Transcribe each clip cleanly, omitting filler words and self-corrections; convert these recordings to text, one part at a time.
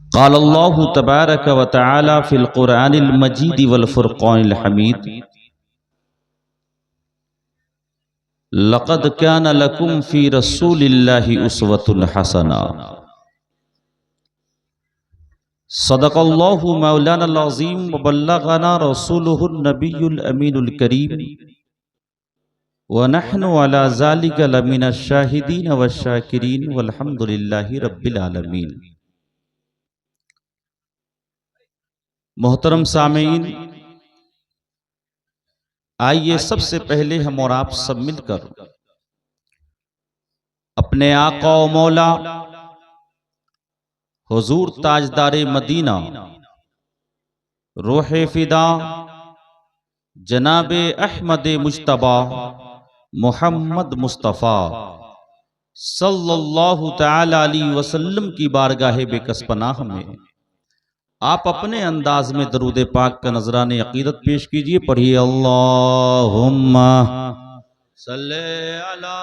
क़ाल अल्लाहु तबारक व तआला फ़िल क़ुरआनिल मजीद वल फ़ुरक़ानिल हमीद लक़द कान लकुम फ़ी रसूलिल्लाहि उस्वतुन हसना। सदक़ल्लाहु मौलानाल अज़ीम व बल्लग़ना रसूलुहुन नबियुल अमीनुल करीम व नहनु अला ज़ालिका लमिनश शाहिदीन वश्शाकिरीन वल्हम्दुलिल्लाहि रब्बिल आलमीन। मोहतरम सामीन, आइए सबसे पहले हम और आप सब मिलकर अपने आका व मौला हुजूर ताजदारे मदीना रूहे फिदा जनाबे अहमद मुज्तबा मोहम्मद मुस्तफ़ा सल्लल्लाहु तआला अलैहि वसल्लम की बारगाह बेकसपनाह में आप अपने अंदाज में दरूद पाक का नजराने अकीदत पेश कीजिए। पढ़िए अल्लाहुम्मा सल्ले अला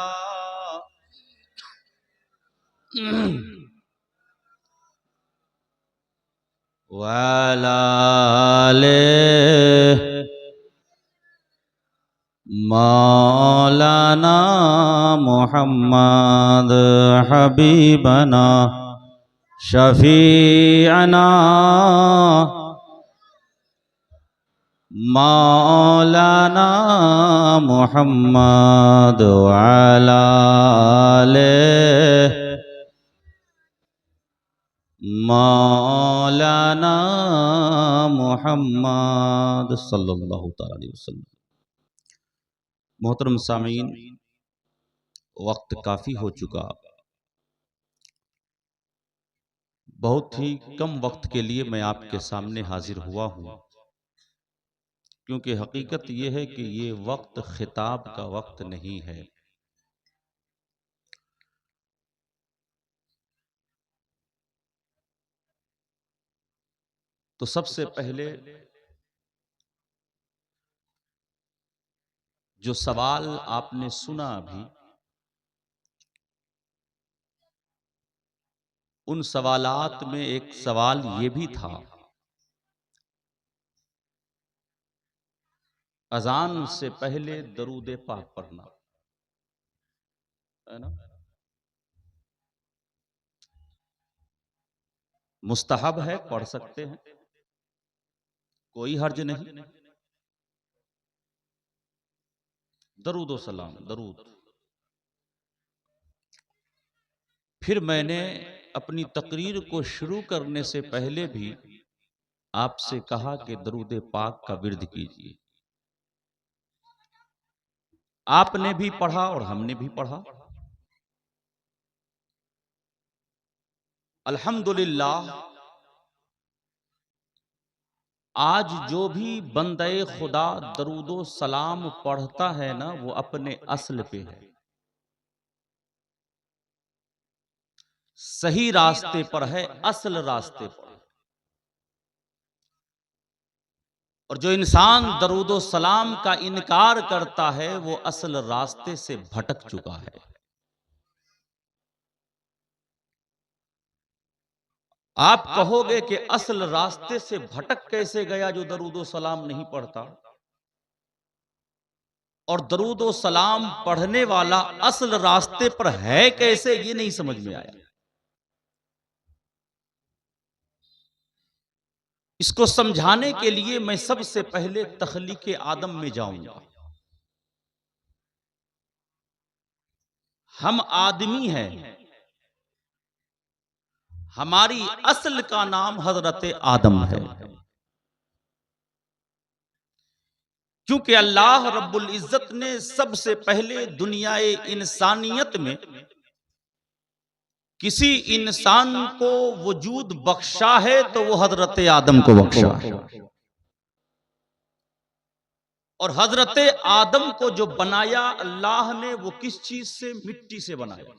वाला मौलाना मुहम्मद हबीबना शफीअना मौलाना मुहम्मद वाला मौलाना मुहम्मद सल्लल्लाहु अलैहि वसल्लम। मोहतरम सामीन, वक्त काफ़ी हो चुका, बहुत ही कम वक्त के लिए मैं आपके सामने हाजिर हुआ हूँ, क्योंकि हकीकत ये है कि ये वक्त खिताब का वक्त नहीं है। तो सबसे पहले जो सवाल आपने सुना अभी, उन सवालात में एक सवाल ये भी था, अजान से पहले दरूद पाक पढ़ना, है ना? मुस्तहब है, पढ़ सकते हैं, कोई हर्ज नहीं। दरूद व सलाम, दरूद। फिर मैंने अपनी तकरीर को शुरू करने से पहले भी आपसे कहा कि दरूद पाक का विर्द कीजिए। आपने भी पढ़ा और हमने भी पढ़ा। अल्हम्दुलिल्लाह, आज जो भी बंदे खुदा दरूदो सलाम पढ़ता है ना, वो अपने असल पे है, सही रास्ते पर है, असल रास्ते पर। और जो इंसान दरूदो सलाम का इनकार करता है, वो असल रास्ते से भटक चुका है। आप कहोगे कि असल रास्ते से भटक कैसे गया जो दरूदो सलाम नहीं पढ़ता, और दरूदो सलाम पढ़ने वाला असल रास्ते पर है कैसे, ये नहीं समझ में आया। इसको समझाने के लिए मैं सबसे पहले तख्लीक आदम में जाऊंगा। हम आदमी हैं, हमारी असल का नाम हजरत आदम है, क्योंकि अल्लाह रब्बुल इज्जत ने सबसे पहले दुनियाए इंसानियत में किसी इंसान को वजूद बख्शा है तो वो हजरत आदम को बख्शा है। और हजरत आदम को जो बनाया अल्लाह ने, वो किस चीज से? मिट्टी से बनाया।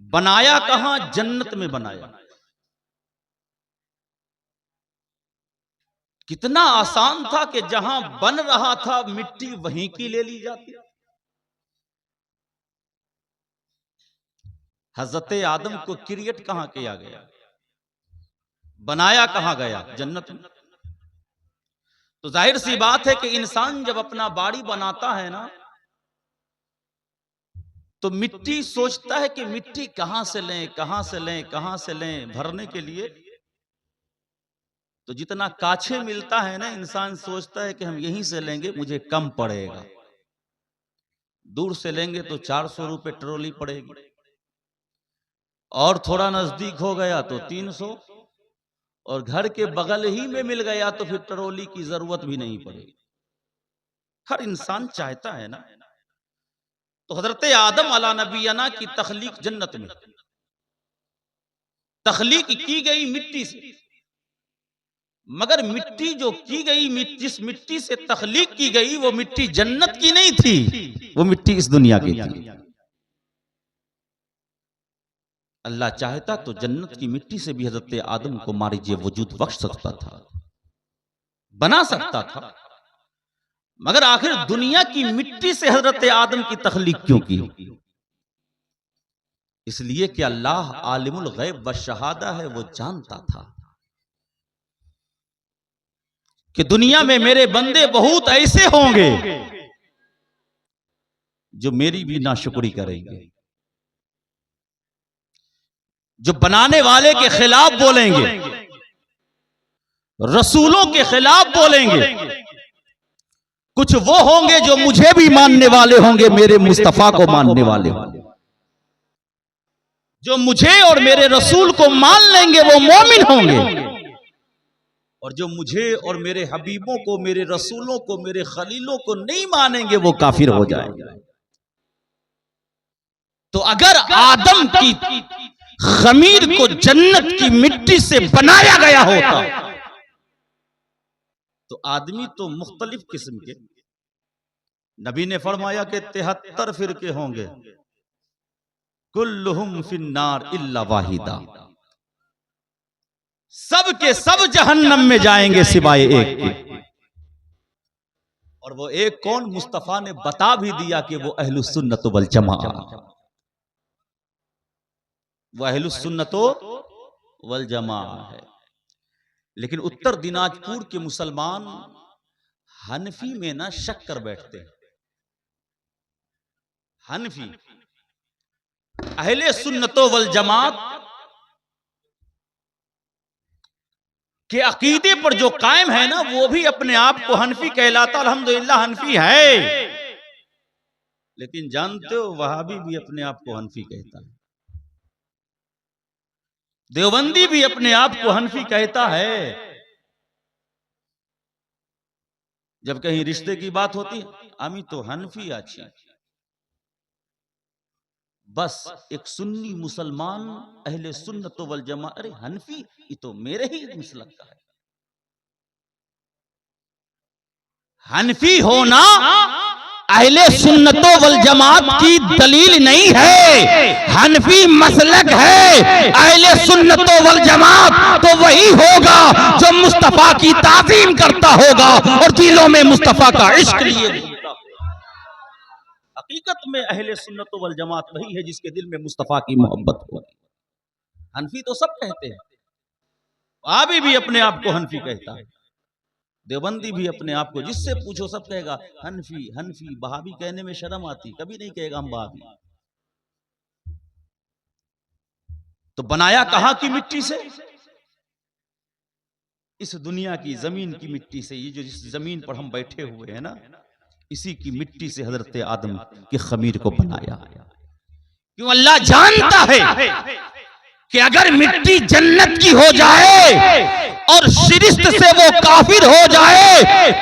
बनाया कहां? जन्नत में बनाया। कितना आसान था कि जहां बन रहा था मिट्टी वहीं की ले ली जाती। हजरत आदम को क्रिएट कहां किया गया, बनाया कहां गया? जन्नत में। तो जाहिर सी बात है कि इंसान जब अपना बाड़ी बनाता है ना, तो मिट्टी सोचता है कि मिट्टी कहां से लें, कहां से लें, कहां से लें भरने के लिए। तो जितना काछे मिलता है ना, इंसान सोचता है कि हम यहीं से लेंगे, मुझे कम पड़ेगा। दूर से लेंगे तो 400 रुपए ट्रॉली पड़ेगी, और थोड़ा नजदीक हो गया तो 300, और घर के बगल ही में मिल गया तो फिर ट्रॉली की जरूरत भी नहीं पड़ेगी। हर इंसान चाहता है ना। तो हजरत आदम अला नबीना की तख्लीक जन्नत में, तख्लीक की गई मिट्टी से। मगर मिट्टी जो की गई, जिस मिट्टी से तख्लीक की गई, वो मिट्टी जन्नत की नहीं थी, वो मिट्टी इस दुनिया की थी। अल्लाह चाहता तो जन्नत की मिट्टी से भी हजरत आदम को मारिजे वजूद बख्श सकता था, बना सकता था। मगर आखिर दुनिया की मिट्टी से हजरत आदम की तख्लीक क्यों की? इसलिए कि अल्लाह आलिमुल गैब व शहादा है, वो जानता था कि दुनिया में मेरे बंदे बहुत ऐसे होंगे जो मेरी भी नाशुक्री करेंगे, जो बनाने वाले के खिलाफ बोलेंगे, रसूलों के खिलाफ बोलेंगे। कुछ वो होंगे जो मुझे भी मानने वाले होंगे, मेरे मुस्तफा को मानने वाले होंगे। जो मुझे और मेरे रसूल को मान लेंगे वो मोमिन होंगे, और जो मुझे और मेरे हबीबों को, मेरे रसूलों को, मेरे खलीलों को नहीं मानेंगे वो काफिर हो जाएंगे। तो अगर आदम की खमीर को जन्नत की मिट्टी से बनाया गया होता तो आदमी तो मुख्तलिफ किस्म के, नबी ने फरमाया कि 73 फिरके होंगे, कुल्लुहुम फिन्नार इल्ला वाहिदा, सब के सब जहन्नम में जाएंगे सिवाय एक के। और वो एक कौन? मुस्तफा ने बता भी दिया कि वो अहलुस सुन्नत वल जमा, वो अहलुस सुन्नत वल जमा है। लेकिन उत्तर दिनाजपुर के मुसलमान हनफी में ना शक कर बैठते हैं। हनफी अहले सुन्नतो वल जमात के अकीदे पर जो कायम है ना, वो भी अपने आप को हनफी कहलाता। अल्हम्दुलिल्लाह हनफी है। लेकिन जानते हो वहाबी भी अपने आप को हनफी कहता है, देवबंदी भी अपने आप को हनफी कहता है। जब कहीं रिश्ते की बात होती है, आमी तो हनफी आची। बस एक सुन्नी मुसलमान अहले सुन्नत वल जमा, अरे हनफी ये तो मेरे ही मसलक का है। हनफी होना अहले सुन्नत वल जमात की दलील नहीं है। हनफी मसलक है अहले सुन्नत वल जमात तो वही होगा जो मुस्तफा की ताज़ीम करता होगा और दिलों में मुस्तफा का इश्क लिए। हकीकत में अहले सुन्नत वल जमात वही है जिसके दिल में मुस्तफा की मोहब्बत हो। हनफी तो सब कहते हैं, आबी भी अपने आप को हनफी कहता है, देवबंदी भी अपने आप को, जिससे पूछो सब कहेगा हनफी हनफी। बहाबी कहने में शर्म आती, कभी नहीं कहेगा हम बहाबी। तो बनाया कहां की मिट्टी से? इस दुनिया की जमीन की मिट्टी से। ये जो जिस जमीन पर हम बैठे हुए हैं ना, इसी की मिट्टी से हजरत आदम की खमीर को बनाया। क्यों? अल्लाह जानता है कि अगर मिट्टी जन्नत की हो जाए और शिरिश्त से वो काफिर हो जाए,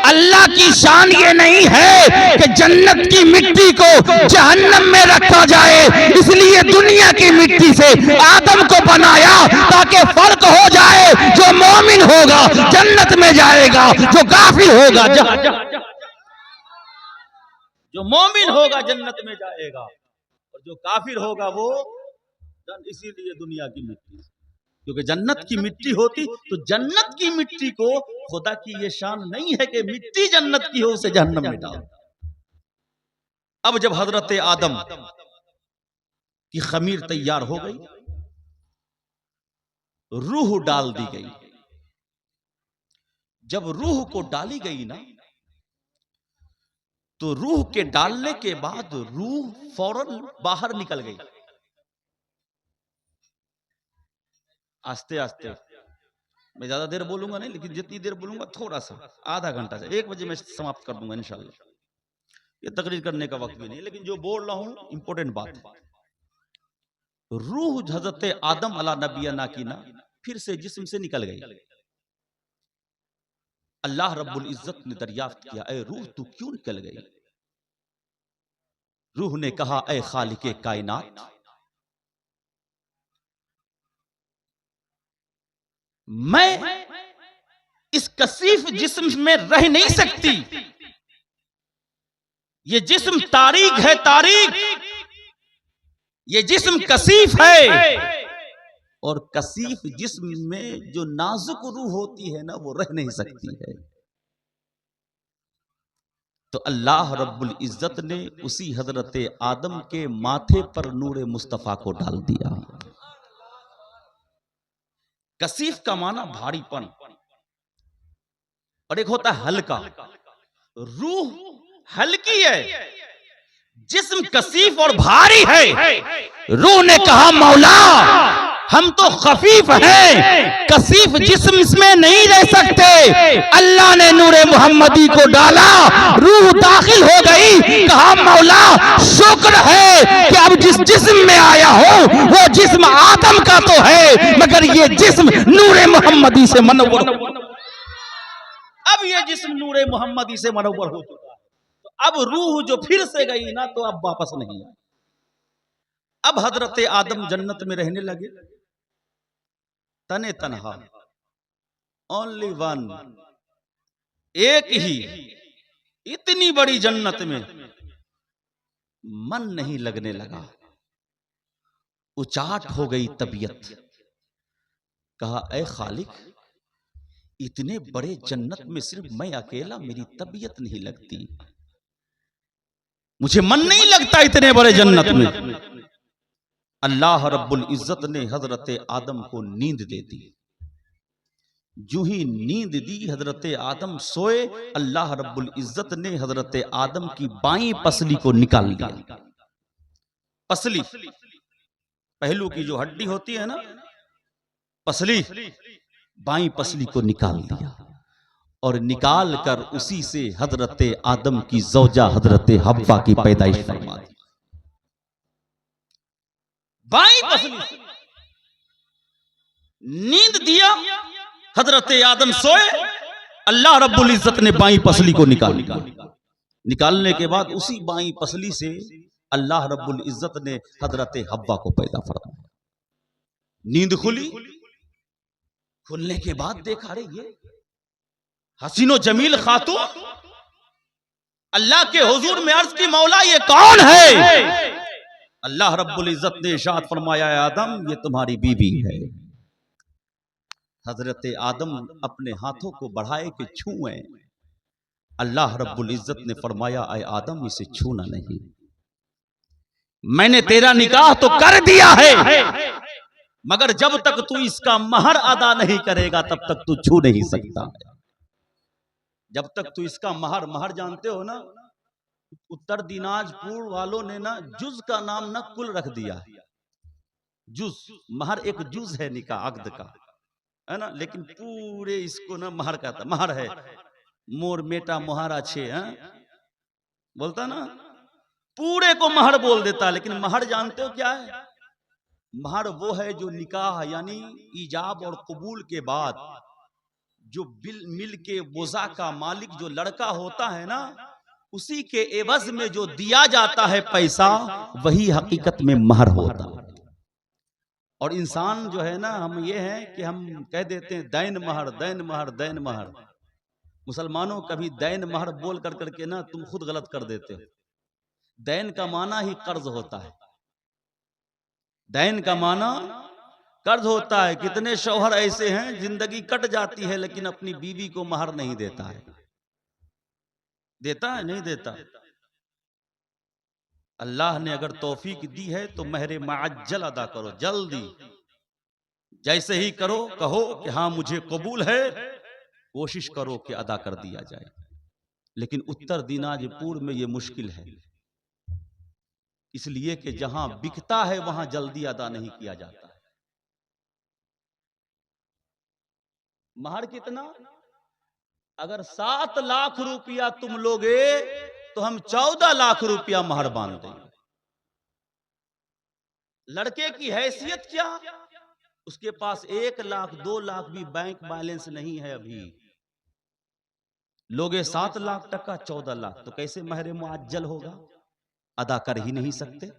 अल्लाह की शान ये नहीं है कि जन्नत की मिट्टी को जहन्नम में रखा जाए। इसलिए दुनिया की मिट्टी से आदम को बनाया ताकि फर्क हो जाए। जो मोमिन होगा जन्नत में जाएगा, जो काफिर होगा जो मोमिन होगा जन्नत में जाएगा, और जो काफिर होगा वो। इसीलिए दुनिया की मिट्टी, क्योंकि जन्नत की मिट्टी होती तो जन्नत की मिट्टी को, खुदा की ये शान नहीं है कि मिट्टी जन्नत की हो उसे जहन्नम में डाल। अब जब हजरत आदम कि खमीर तैयार हो गई, रूह डाल दी गई। जब रूह को डाली गई ना, तो रूह के डालने के बाद रूह फौरन बाहर निकल गई। आस्ते आस्ते, मैं ज्यादा देर बोलूंगा नहीं, लेकिन जितनी देर बोलूंगा थोड़ा सा, आधा घंटा से 1 बजे मैं समाप्त कर दूंगा इंशाल्लाह। ये तकरीर करने का वक्त भी नहीं, लेकिन जो बोल रहा हूं इंपॉर्टेंट बात है। रूह हजरत आदम अला नबियना की ना फिर से जिस्म से निकल गई। अल्लाह रब्बुल इज्जत ने दरियाफ्त किया, ऐ रूह तू क्यों निकल गई? रूह ने कहा, ऐ खालिके कायनात, मैं इस कसीफ जिस्म में रह नहीं सकती। ये जिस्म तारीख है, तारीख। ये जिस्म कसीफ है, और कसीफ जिस्म में जो नाजुक रूह होती है ना, वो रह नहीं सकती है। तो अल्लाह रब्बुल इज्जत ने उसी हजरत आदम के माथे पर नूरे मुस्तफा को डाल दिया। कसीफ का माना भारीपन, और एक होता है हल्का। रूह हल्की है, जिस्म कसीफ और भारी है। रूह ने कहा, मौला हम तो खफीफ हैं, कसीफ जिस्म इसमें नहीं रह सकते। अल्लाह ने नूरे मोहम्मदी को डाला, रूह दाखिल हो गई। कहा, मौला शुक्र है कि अब जिस जिस्म में आया हो वो जिस्म आदम का तो है, मगर ये जिस्म नूरे मोहम्मदी से मनव्वर। अब ये जिस्म नूरे मोहम्मदी से मनव्वर हो चुका है। तो अब रूह जो फिर से गई ना, तो अब वापस नहीं है। अब हजरत आदम जन्नत में रहने लगे, तने तनहा, ओनली वन, एक ही। इतनी बड़ी जन्नत में मन नहीं लगने लगा, उचाट हो गई तबीयत। कहा, ऐ खालिक, इतने बड़े जन्नत में सिर्फ मैं अकेला, मेरी तबीयत नहीं लगती, मुझे मन नहीं लगता इतने बड़े जन्नत में। अल्लाह रब्बुल इज्जत ने हजरत आदम को नींद दे दी। जो ही नींद दी, हजरत आदम सोए। अल्लाह रब्बुल इज्जत ने हजरत आदम की बाईं पसली को निकाल लिया। पसली, पहलू की जो हड्डी होती है ना, पसली, बाईं पसली को निकाल दिया, और निकाल कर उसी से हजरत आदम की जौजा हजरत हव्वा की पैदाइश फरमा दी। बाईं पसली से नींद दिया, हजरत आदम सोए। अल्लाह रब्बुल इज्जत ने बाईं पसली को निकाल लिया। निकालने के बाद उसी बाईं पसली से अल्लाह रब्बुल इज्जत ने हजरत हव्वा को पैदा फरमाया। नींद खुली, खुलने के बाद देखा, अरे ये हसीनो जमील खातून। अल्लाह के हुजूर में अर्ज की, मौला ये कौन है? अल्लाह रब्बुल इज्जत ने इरशाद फरमाया, आदम ये तुम्हारी बीवी है। हजरत आदम अपने हाथों को बढ़ाए कि छूए। अल्लाह रब्बुल इज्जत ने फरमाया, ऐ आदम इसे छूना नहीं, मैंने तेरा निकाह तो कर दिया है, मगर जब तक तू इसका महर अदा नहीं करेगा तब तक तू छू नहीं सकता। जब तक तू इसका महर जानते हो ना, उत्तर दिनाजपुर वालों ने ना जुज का नाम ना कुल रख दिया। जुज, महर एक जुज है निकाह अक्द का, है ना, लेकिन पूरे इसको ना महर कहता। महर है मोर मेटा मोहारा छे, बोलता ना, पूरे को महर बोल देता। लेकिन महर जानते हो क्या है? महर वो है जो निकाह यानी ईजाब और कबूल के बाद जो मिल के बोझा का मालिक जो लड़का होता है ना, उसी के एवज में जो दिया जाता है पैसा, वही हकीकत में महर होता है। और इंसान जो है ना, हम ये हैं कि हम कह देते हैं दैन महर, दैन महर, दैन महर। मुसलमानों कभी दैन महर बोल कर करके ना तुम खुद गलत कर देते हो। दैन का माना ही कर्ज होता है। दैन का माना कर्ज होता है। कितने शौहर ऐसे हैं जिंदगी कट जाती है लेकिन अपनी बीवी को महर नहीं देता है। देता है? नहीं देता। अल्लाह ने अगर तौफीक दी है तो महर मुअज्जल अदा करो, जल्दी जैसे ही करो कहो कि हाँ मुझे कबूल है, कोशिश करो कि अदा कर दिया जाए। लेकिन उत्तर दिनाजपुर में ये मुश्किल है, इसलिए कि जहां बिकता है वहां जल्दी अदा नहीं किया जाता है। महर कितना? अगर 7 लाख रुपया तुम लोगे तो हम 14 लाख रुपया महर बांध देंगे। लड़के की हैसियत क्या? उसके पास 1 लाख 2 लाख भी बैंक बैलेंस नहीं है अभी। लोगे 7 लाख टका 14 लाख, तो कैसे महर मुअज्जल होगा? अदा कर ही नहीं सकते।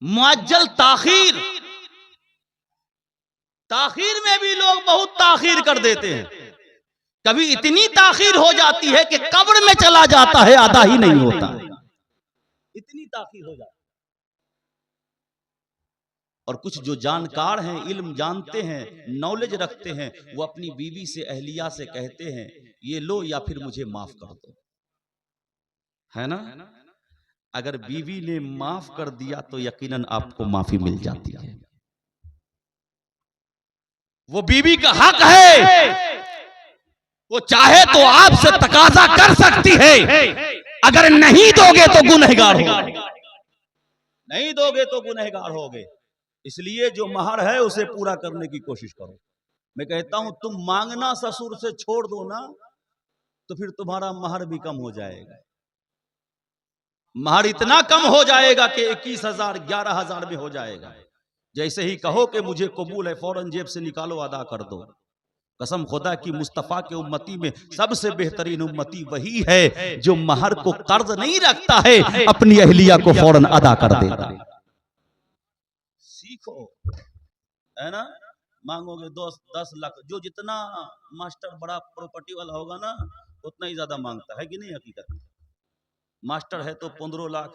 मुअज्जल ताखीर, ताखीर में भी लोग बहुत ताखीर कर देते हैं। कभी इतनी ताखीर हो जाती है कि कब्र में चला जाता है, अदा ही नहीं होता, इतनी ताखीर हो जाती है। और कुछ जो जानकार हैं, इल्म जानते हैं, नॉलेज रखते हैं, वो अपनी बीवी से, अहलिया से कहते हैं ये लो या फिर मुझे माफ कर दो, है ना? अगर बीवी ने माफ कर दिया तो यकीनन आपको माफी मिल जाती है। वो बीवी का हक है, वो चाहे तो आपसे तकाजा कर सकती है। अगर नहीं दोगे तो गुनहगार होगे, नहीं दोगे तो गुनहगार होगे। इसलिए जो महर है उसे पूरा करने की कोशिश करो। मैं कहता हूं तुम मांगना ससुर से छोड़ दो ना, तो फिर तुम्हारा महर भी कम हो जाएगा। महर इतना कम हो जाएगा कि 21,000 11,000 में हो जाएगा। जैसे ही कहो कि मुझे कबूल है, फौरन जेब से निकालो, अदा कर दो। कसम खुदा की, मुस्तफा के उम्मती में सबसे बेहतरीन उम्मती वही है जो महर को कर्ज नहीं रखता है, अपनी अहलिया को फौरन अदा कर देता है। सीखो, है ना? मांगोगे 10 लाख, जो जितना मास्टर बड़ा प्रॉपर्टी वाला होगा ना उतना ही ज्यादा मांगता है कि नहीं? हकीकत मास्टर है तो 15 लाख,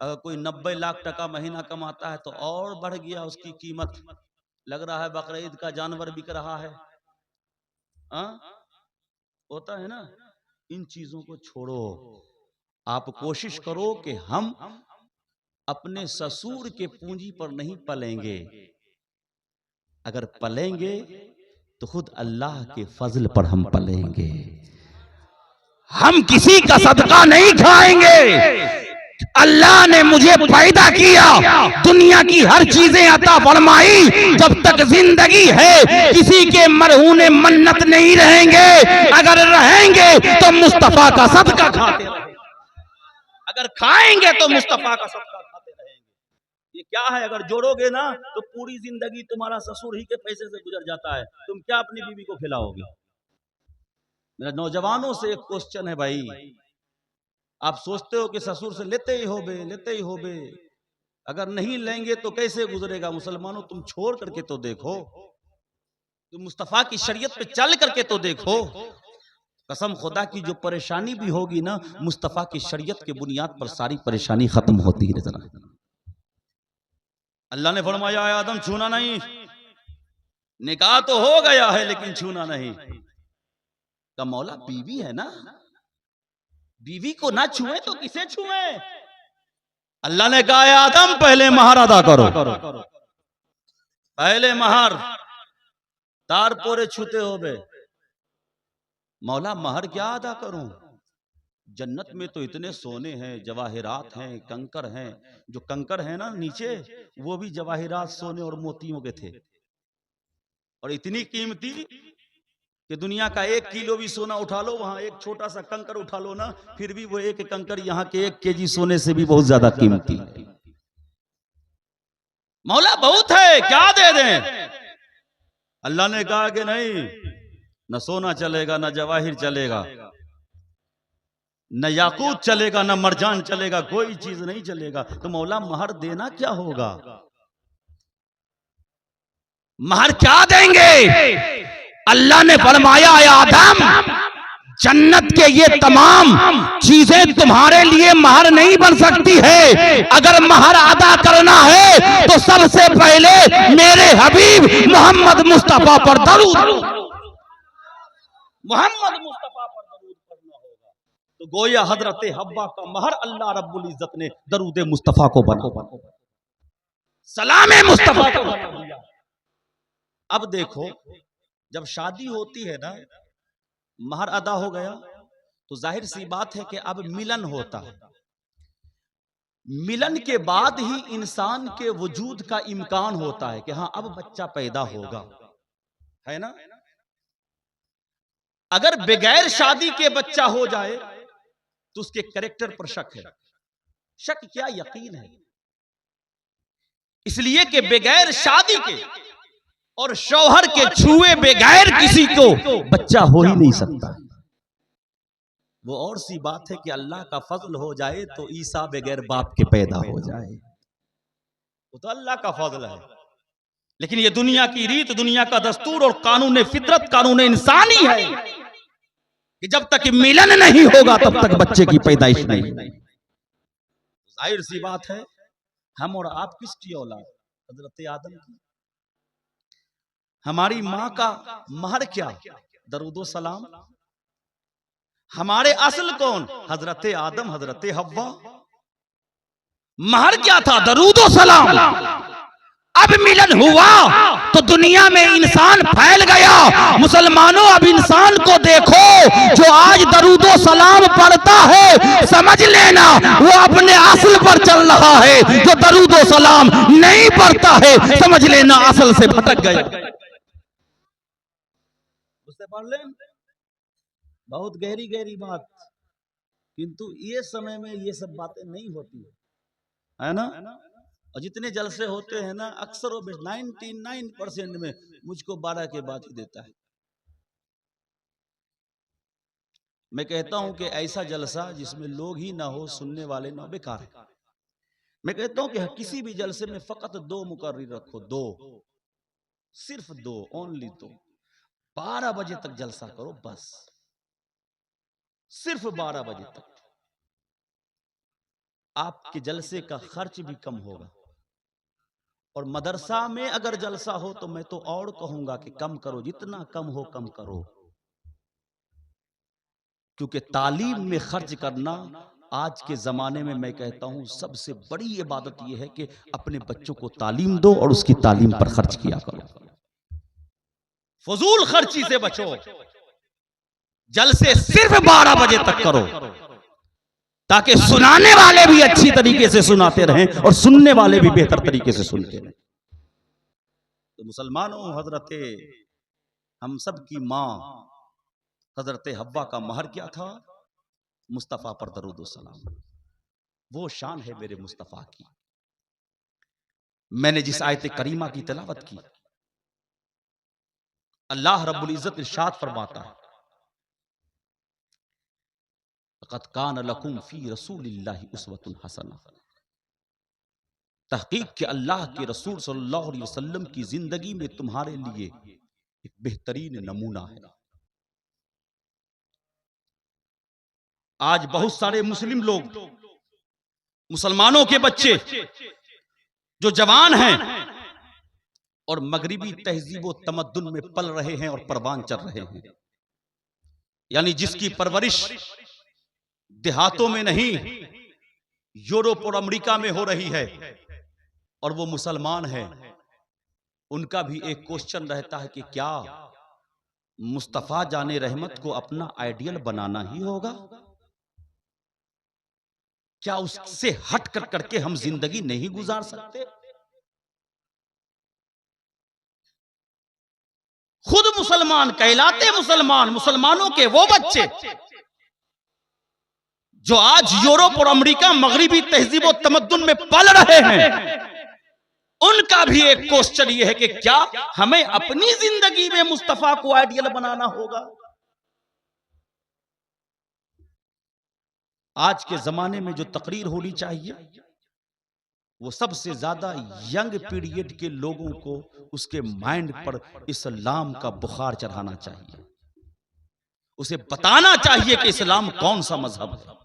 अगर कोई 90 लाख टका महीना कमाता है तो और बढ़ गया उसकी कीमत। लग रहा है बकरीद का जानवर बिक रहा है। होता है ना? इन चीजों को छोड़ो, आप कोशिश करो कि हम अपने ससुर के पूंजी पर नहीं पलेंगे। अगर पलेंगे तो खुद अल्लाह के फजल पर हम पलेंगे। हम किसी का सदका नहीं खाएंगे। अल्लाह ने मुझे पैदा किया, दुनिया की हर चीजें अता फरमाई, जब तक जिंदगी है किसी के मरहूने मन्नत नहीं रहेंगे। अगर रहेंगे तो मुस्तफा का सदका खाते रहेंगे, अगर खाएंगे तो मुस्तफा का सदका खाते रहेंगे। ये क्या है? अगर जोड़ोगे ना तो पूरी जिंदगी तुम्हारा ससुर ही के पैसे से गुजर जाता है, तुम क्या अपनी बीवी को खिलाओगे? मेरा नौजवानों से एक क्वेश्चन है भाई, आप सोचते हो कि ससुर से लेते ही होबे, अगर नहीं लेंगे तो कैसे गुजरेगा? मुसलमानों तुम छोड़ करके तो देखो, तुम मुस्तफा की शरीयत पे चल करके तो देखो। कसम खुदा की, जो परेशानी भी होगी ना, मुस्तफा की शरीयत के बुनियाद पर सारी परेशानी खत्म होती है। जरा अल्लाह ने फरमाया आदम छूना नहीं, निकाह तो हो गया है लेकिन छूना नहीं। का मौला बीवी है ना, बीवी को ना छुए तो किसे छुए? अल्लाह ने कहा आदम पहले महर अदा करो, पहले महर, तार पोरे छूते हो बे। मौला महर क्या अदा करूं? जन्नत में तो इतने सोने हैं, जवाहिरात हैं, कंकर हैं। जो कंकर है ना नीचे, वो भी जवाहिरात, सोने और मोतियों के थे, और इतनी कीमती कि दुनिया का 1 किलो भी सोना उठा लो, वहां एक छोटा सा कंकर उठा लो ना, फिर भी वो एक कंकर यहाँ के 1 केजी सोने से भी बहुत ज्यादा कीमती। मौला बहुत है, क्या दे दें? अल्लाह ने कहा कि नहीं, न सोना चलेगा, न जवाहिर चलेगा, न याकूत चलेगा, न मरजान चलेगा, कोई चीज नहीं चलेगा। तो मौला महर देना क्या होगा? महर क्या देंगे? अल्लाह ने फरमाया आदम, जन्नत के ये तमाम चीजें तुम्हारे लिए महर नहीं बन सकती है। अगर महर अदा करना है तो सबसे पहले मेरे हबीब मोहम्मद मुस्तफा पर दरूद, मोहम्मद मुस्तफा पर दरूद पढ़ना होगा। तो गोया हजरत हव्वा का महर अल्लाह रब्बुल इज्जत ने दरूद मुस्तफा को बना, सलाम मुस्तफा को बना दिया। अब देखो, जब शादी होती है ना, महर अदा हो गया, तो जाहिर सी बात है कि अब मिलन होता है। मिलन के बाद ही इंसान के वजूद का इम्कान होता है कि हाँ अब बच्चा पैदा होगा, है ना। अगर बगैर शादी के बच्चा हो जाए तो उसके कैरेक्टर पर शक है। शक क्या, यकीन है। इसलिए कि बगैर शादी के और शौहर के छुए बगैर किसी को बच्चा हो ही नहीं सकता। वो और सी बात है कि अल्लाह का फजल हो जाए तो ईसा बगैर बाप के पैदा हो जाए, वो तो अल्लाह का फजल है। लेकिन ये दुनिया की रीत, दुनिया का दस्तूर और कानून फितरत, कानून इंसानी है कि जब तक मिलन नहीं होगा तब तक बच्चे की पैदाइश नहीं। जाहिर सी बात है, हम और आप किसकी औलाद? हजरत आदम की। हमारी मां का महर क्या? दरूदो सलाम। हमारे असल कौन? हजरत आदम, हजरत हव्वा। महर क्या था? दरूदो सलाम। अब मिलन हुआ तो दुनिया में इंसान फैल गया। मुसलमानों, अब इंसान को देखो, जो आज दरूदो सलाम पढ़ता है, समझ लेना वो अपने असल पर चल रहा है। जो दरूदो सलाम नहीं पढ़ता है, समझ लेना असल से भटक गया। उससे पढ़ लें, बहुत गहरी गहरी बात, किंतु ये समय में ये सब बातें नहीं होती है ना। और जितने जलसे होते हैं ना, अक्सर 99% में मुझको 12 के बाद ही देता है। मैं कहता हूं कि ऐसा जलसा जिसमें लोग ही ना हो, सुनने वाले ना, बेकार है। मैं कहता हूं कि किसी भी जलसे में फकत 2 मुकर्रिर रखो, 2, सिर्फ 2, ओनली 2। 12 बजे तक जलसा करो, बस सिर्फ 12 बजे तक। आपके जलसे का खर्च भी कम होगा। और मदरसा में अगर जलसा हो तो मैं तो और कहूंगा कि कम करो, जितना कम हो कम करो, क्योंकि तालीम में खर्च करना आज के जमाने में मैं कहता हूं सबसे बड़ी इबादत यह है कि अपने बच्चों को तालीम दो और उसकी तालीम पर खर्च किया करो। फजूल खर्ची से बचो। जलसे सिर्फ 12 बजे तक करो, ताकि सुनाने वाले भी अच्छी तरीके से सुनाते रहें और सुनने वाले भी बेहतर तरीके से सुनते रहें। तो मुसलमानों, हजरत हम सब की मां हजरत हव्वा का महर क्या था? मुस्तफा पर दरूद व सलाम। वो शान है मेरे मुस्तफा की। मैंने जिस आयत करीमा की तिलावत की, अल्लाह रब्बुल इज्जत इरशाद फरमाता है, क़द कान लकुम फी रसूलिल्लाहि उस्वतुन हसना। तहकीक के अल्लाह के रसूल सल्लल्लाहु अलैहि वसल्लम की जिंदगी में तुम्हारे लिए एक बेहतरीन नमूना है। आज बहुत सारे मुस्लिम लोग, मुसलमानों के बच्चे जो जवान हैं और मगरिबी तहजीब व तमद्दुन में पल रहे हैं और परवान चढ़ रहे हैं, यानी जिसकी परवरिश देहातों में नहीं, यूरोप और अमेरिका में हो रही है, और वो मुसलमान है, उनका भी एक क्वेश्चन रहता है कि क्या मुस्तफा जाने रहमत को अपना आइडियल बनाना ही होगा? क्या उससे हट कर करके हम जिंदगी नहीं गुजार सकते? खुद मुसलमान कहलाते मुसलमान, मुसलमानों के वो बच्चे जो आज यूरोप और अमेरिका मगरिबी तहजीब और तमद्दुन में पल रहे हैं, उनका भी एक क्वेश्चन ये है कि क्या हमें अपनी जिंदगी में मुस्तफा को आइडियल बनाना होगा? आज के जमाने में जो तकरीर होनी चाहिए वो सबसे ज्यादा यंग पीरियड के लोगों को उसके माइंड पर इस्लाम का बुखार चढ़ाना चाहिए। उसे बताना चाहिए कि इस्लाम कौन सा मजहब है।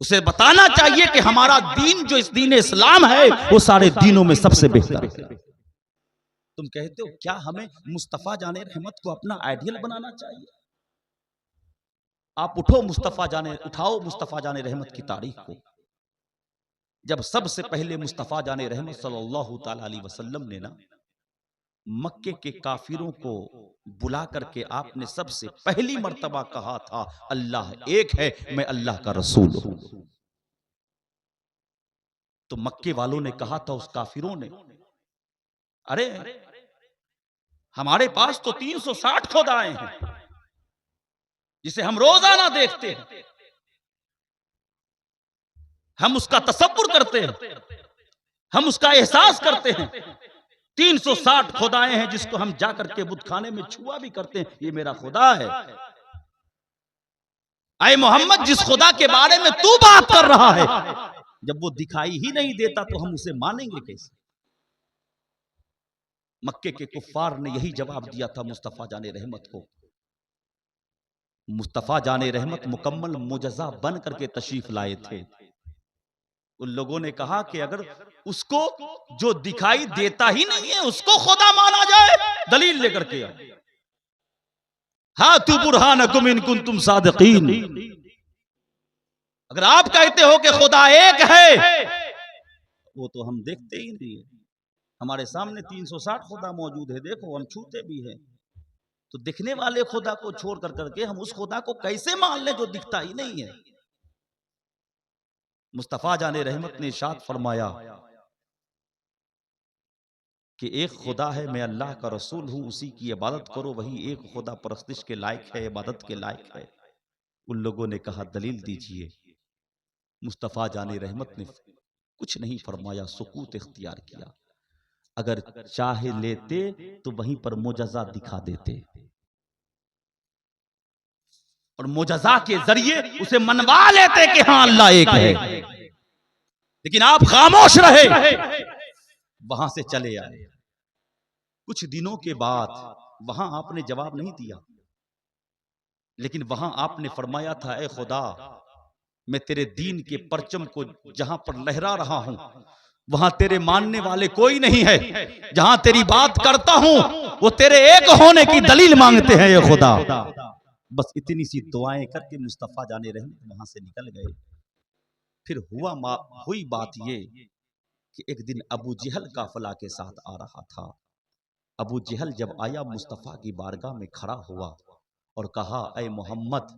उसे बताना चाहिए कि हमारा दीन जो इस दीन इस्लाम है वो सारे दीनों में सबसे बेहतर है। तुम कहते हो क्या हमें मुस्तफा जाने रहमत को अपना आइडियल बनाना चाहिए? आप उठो मुस्तफा जाने, उठाओ मुस्तफा जाने रहमत की तारीख को, जब सबसे पहले मुस्तफा जाने रहमत सल्लल्लाहु ताला अलैहि वसल्लम ने ना मक्के के काफिरों को बुला करके आपने सबसे पहली मर्तबा कहा था अल्लाह एक है, मैं अल्लाह का रसूल हूं। तो मक्के वालों ने कहा था उस काफिरों ने, अरे हमारे पास तो 360 खुदाएं हैं जिसे हम रोजाना देखते हैं, हम उसका तसव्वुर करते हैं, हम उसका एहसास करते हैं। 360 खुदाएं हैं जिसको हम जाकर के बुतखाने में छुआ भी करते हैं, ये मेरा खुदा है। आए मोहम्मद, जिस खुदा के बारे में तू बात कर रहा है, जब वो दिखाई ही नहीं देता तो हम उसे मानेंगे कैसे? मक्के के कुफ्फार ने यही जवाब दिया था मुस्तफा जाने रहमत को। मुस्तफा जाने रहमत मुकम्मल मुजज़्ज़ा बन करके तशरीफ लाए थे। उन लोगों ने कहा कि अगर उसको जो दिखाई देता ही नहीं है उसको खुदा माना जाए, दलील लेकर के आओ। हातु बुरहानकुम इन कुंतुम सादिकीन। अगर आप कहते हो कि खुदा एक है, वो तो हम देखते ही नहीं है। हमारे सामने 360 खुदा मौजूद है, देखो हम छूते भी हैं। तो दिखने वाले खुदा को छोड़ कर करके हम उस खुदा को कैसे मान लें जो दिखता ही नहीं है? मुस्तफा जाने रहमत ने इरशाद फरमाया कि एक खुदा है, मैं अल्लाह का रसूल हूं, उसी की इबादत करो, वही एक खुदा परस्तिश के लायक है, इबादत के लायक है। उन लोगों ने कहा दलील दीजिए। मुस्तफा जाने रहमत ने कुछ नहीं फरमाया, सुकूत इख्तियार किया। अगर चाहे लेते तो वहीं पर मुजज़्ज़ा दिखा देते और मुजज़्ज़ा के जरिए उसे मनवा लेते कि हां अल्लाह एक है। लेकिन आप खामोश रहे, वहां से चले आए। कुछ दिनों के बाद वहां आपने जवाब नहीं दिया, लेकिन वहां आपने फरमाया था, ए खुदा, मैं तेरे दीन के परचम को जहां पर लहरा रहा हूं वहां तेरे मानने वाले कोई नहीं है। जहां तेरी बात करता हूं वो तेरे एक होने की दलील मांगते हैं, ये खुदा। बस इतनी सी दुआएं करके मुस्तफा जाने रहमत वहां से निकल गए। फिर हुई बात ये कि एक दिन अबू जहल काफिला के साथ आ रहा था। अबू जहल जब आया, मुस्तफा की बारगाह में खड़ा हुआ और कहा, ऐ मोहम्मद,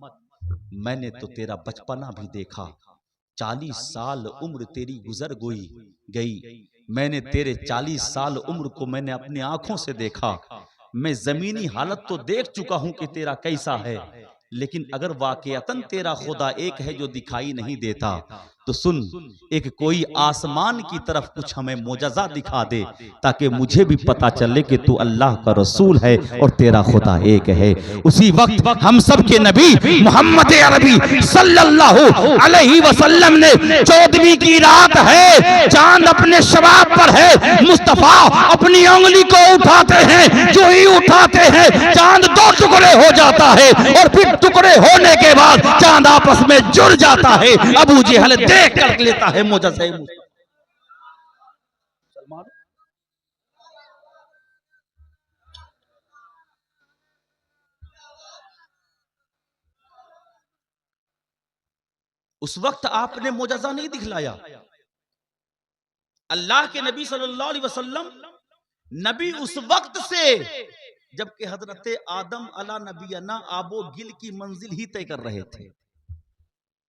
मैंने तो तेरा बचपना भी देखा, 40 साल उम्र तेरी गुजर गई। मैंने तेरे 40 साल उम्र को मैंने अपनी आंखों से देखा। मैं जमीनी हालत तो देख चुका हूं कि तेरा कैसा है, लेकिन अगर वाकईतन तेरा खुदा एक है जो दिखाई नहीं देता तो सुन, एक कोई आसमान की तरफ कुछ हमें मुजज़्ज़ा दिखा दे, ताकि मुझे भी पता चले कि तू अल्लाह का रसूल है और तेरा खुदा एक है। उसी वक्त हम सब के नबी मोहम्मद अरबी सल्लल्लाहु अलैहि वसल्लम ने 14वीं की रात है, चांद अपने शबाब पर है, मुस्तफा अपनी उंगली को उठाते हैं, जो ही उठाते हैं चांद 2 टुकड़े हो जाता है और फिर टुकड़े होने के बाद चांद आपस में जुड़ जाता है। अबू जहल देख कर लेता है मुजज़्ज़ा। उस वक्त आपने मुजज़्ज़ा नहीं दिखलाया। अल्लाह के नबी सल्लल्लाहु अलैहि वसल्लम नबी उस वक्त से, जबकि हजरत आदम अला नबीना आबो गिल की मंजिल ही तय कर रहे थे।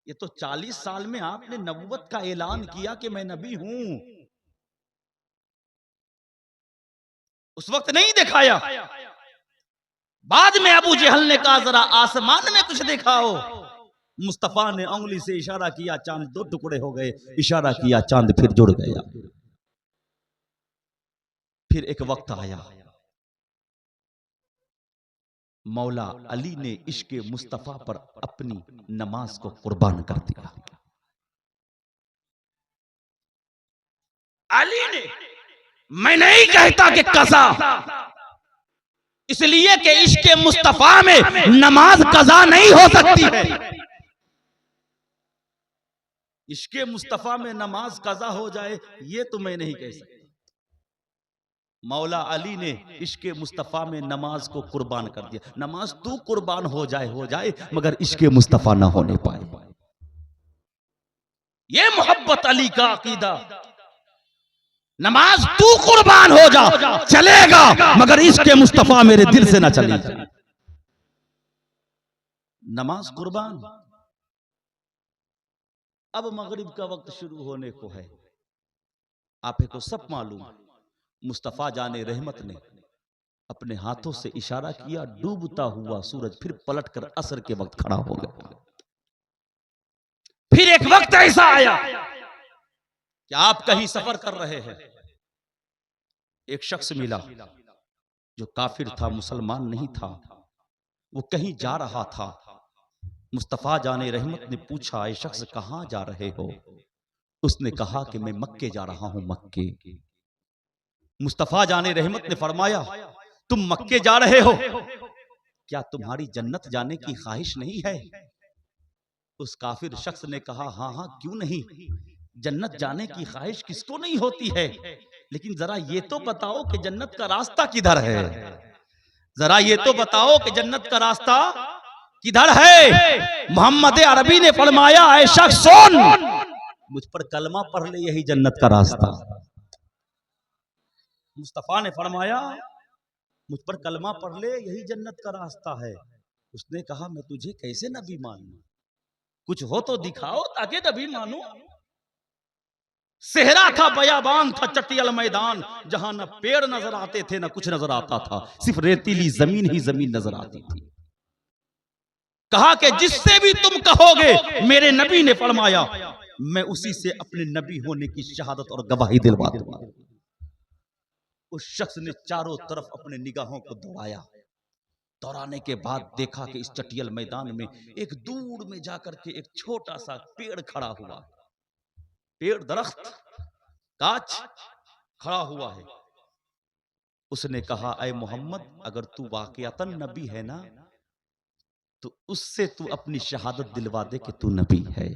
ये तो 40 साल में आपने नबूवत का ऐलान किया कि मैं नबी हूं, उस वक्त नहीं दिखाया। बाद में अबू जहल ने कहा जरा आसमान में कुछ दिखाओ। मुस्तफा ने उंगली से इशारा किया, चांद 2 टुकड़े हो गए। इशारा किया, चांद फिर जुड़ गया। फिर एक वक्त आया, मौला अली ने इश्क मुस्तफा पर अपनी नमाज को कुर्बान कर दिया। अली ने, मैं नहीं कहता कि कज़ा, इसलिए कि इश्क मुस्तफा में नमाज कज़ा नहीं हो सकती है। इश्क मुस्तफा में नमाज कज़ा हो जाए ये तो मैं नहीं कह सकता। मौला अली ने इश्के मुस्तफ़ा में नमाज को कुर्बान कर दिया। नमाज तू कुर्बान हो जाए मगर इश्के मुस्तफ़ा ना होने पाए। ये मोहब्बत अली का अकीदा। नमाज तू कुर्बान हो जा चलेगा मगर इश्के मुस्तफ़ा मेरे दिल से ना चले। नमाज कुर्बान। अब मगरिब का वक्त शुरू होने को है। आपे को सब मालूम, मुस्तफ़ा जाने रहमत ने अपने हाथों से इशारा किया, डूबता हुआ सूरज फिर पलटकर असर के वक्त खड़ा हो गया। फिर एक वक्त ऐसा आया कि आप कहीं सफर कर रहे हैं, एक शख्स मिला जो काफिर था, मुसलमान नहीं था, वो कहीं जा रहा था। मुस्तफ़ा जाने रहमत ने पूछा, ये शख्स कहां जा रहे हो? उसने कहा कि मैं मक्के जा रहा हूं, मक्के। मुस्तफ़ा जाने रहमत ने फरमाया, तुम मक्के जा रहे हो, क्या तुम्हारी जन्नत जाने की ख्वाहिश नहीं है? उस काफिर शख्स ने कहा, हाँ हाँ क्यों नहीं, जन्नत जाने की ख्वाहिश किसको नहीं होती है, लेकिन जरा ये तो बताओ कि जन्नत का रास्ता किधर है। जरा ये तो बताओ कि जन्नत का रास्ता किधर है। मोहम्मद अरबी ने फरमाया, ऐ शख्स सुन, मुझ पर कलमा पढ़ ले, यही जन्नत का रास्ता। मुस्तफ़ा ने फरमाया, मुझ पर कलमा पढ़ ले, यही जन्नत का रास्ता है। उसने कहा, मैं तुझे कैसे नबी मानूं, कुछ हो तो दिखाओ ताकि नबी मानूं। सेहरा था, बयाबान था, चटियल मैदान, जहां न पेड़ नजर आते थे न कुछ नजर आता था, सिर्फ रेतीली जमीन ही जमीन नजर आती थी। कहा कि जिससे भी तुम कहोगे, मेरे नबी ने फरमाया, मैं उसी से अपने नबी होने की शहादत और गवाही दिलवा दूंगा। उस शख्स ने चारों तरफ अपने निगाहों को दौड़ाया। दौड़ाने के बाद देखा कि इस चटियल मैदान में एक दूर में जाकर के एक छोटा सा पेड़ खड़ा हुआ। पेड़, दरख्त, गाछ खड़ा हुआ है। उसने कहा, ऐ मोहम्मद, अगर तू वाकयातन नबी है ना, तो उससे तू अपनी शहादत दिलवा दे कि तू नबी है।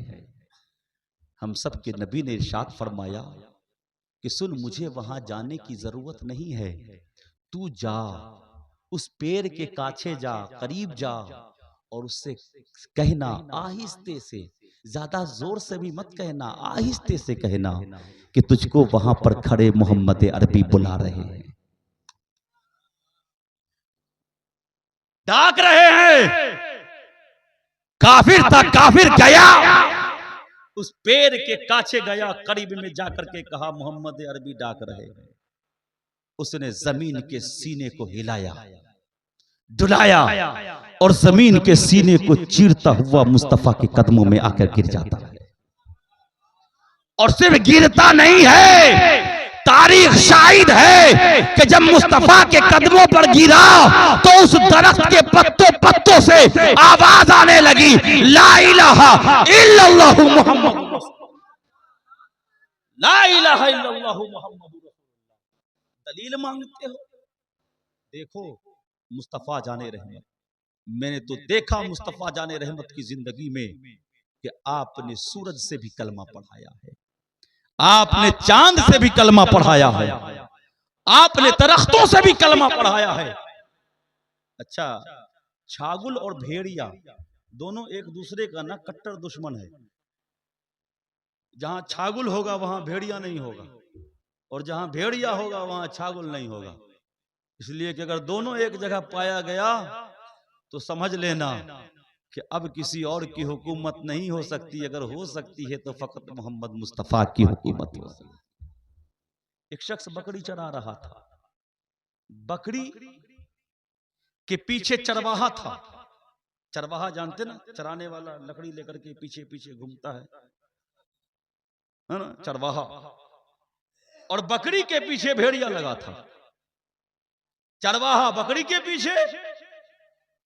हम सब के नबी ने इरशाद फरमाया कि सुन, मुझे वहां जाने की जरूरत नहीं है, तू जा उस पेड़ के काछे जा, करीब जा और उससे कहना आहिस्ते से, ज्यादा जोर से भी मत कहना, आहिस्ते से कहना कि तुझको वहां पर खड़े मोहम्मद अरबी बुला रहे हैं, डाक रहे हैं। काफिर था, काफिर गया, उस पेड़ के काछे गया, करीब में जाकर के कहा, मोहम्मद अरबी डाक रहे हैं। उसने जमीन के सीने को हिलाया, डुलाया और जमीन के सीने को चीरता हुआ मुस्तफा के कदमों में आकर गिर जाता है। और सिर्फ गिरता नहीं है, तारीख शाहिद है कि जब मुस्तफा के कदमों पर गिरा तो उस दरख्त के पत्तों से आवाज आने लगी, ला इलाहा इल्लल्लाहु मुहम्मद, ला इलाहा इल्लल्लाहु मुहम्मद। दलील मांगते हो? देखो मुस्तफा जाने रहमत, मैंने तो देखा मुस्तफा जाने रहमत की जिंदगी में कि आपने सूरज से भी कलमा पढ़ाया है, आपने चांद से भी कलमा पढ़ाया है, आपने दरख्तों से भी कलमा पढ़ाया है। अच्छा, छागुल और भेड़िया दोनों एक दूसरे का ना कट्टर दुश्मन है। जहां छागुल होगा वहां भेड़िया नहीं होगा, और जहां भेड़िया होगा वहां छागुल नहीं होगा। इसलिए कि अगर दोनों एक जगह पाया गया तो समझ लेना कि अब किसी और की हुकूमत नहीं हो सकती, अगर हो सकती है तो फकत मोहम्मद मुस्तफा की हुकूमत हो सकती। एक शख्स बकरी चरा रहा था, बकरी के पीछे चरवाहा था। चरवाहा जानते ना, चराने वाला लकड़ी लेकर के पीछे पीछे घूमता है ना, चरवाहा। और बकरी के पीछे भेड़िया लगा था। चरवाहा बकरी के पीछे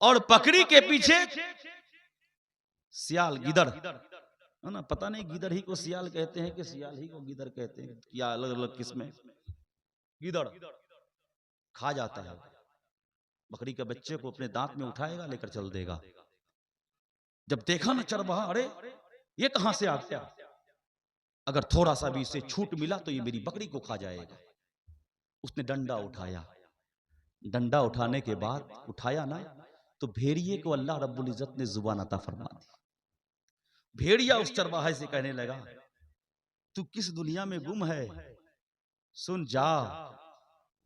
और बकरी के पीछे सियाल, गिदड़, है ना। पता नहीं गिदड़ ही को सियाल कहते हैं कि सियाल ही को गिदड़ कहते हैं, या अलग अलग किस्में। गिदड़ खा जाता है बकरी के बच्चे को, अपने दांत में उठाएगा, लेकर चल देगा। जब देखा ना चरवाहा, अरे ये कहां से आ गया, अगर थोड़ा सा भी इसे छूट मिला तो ये मेरी बकरी को खा जाएगा। उसने डंडा उठाया, डंडा उठाने के बाद उठाया ना तो भेड़िए को अल्लाह रब्बुल इज्जत ने जुबान अता फरमा दी। भेड़िया उस चरवाहे से कहने लगा, तू किस दुनिया में गुम है, सुन जा,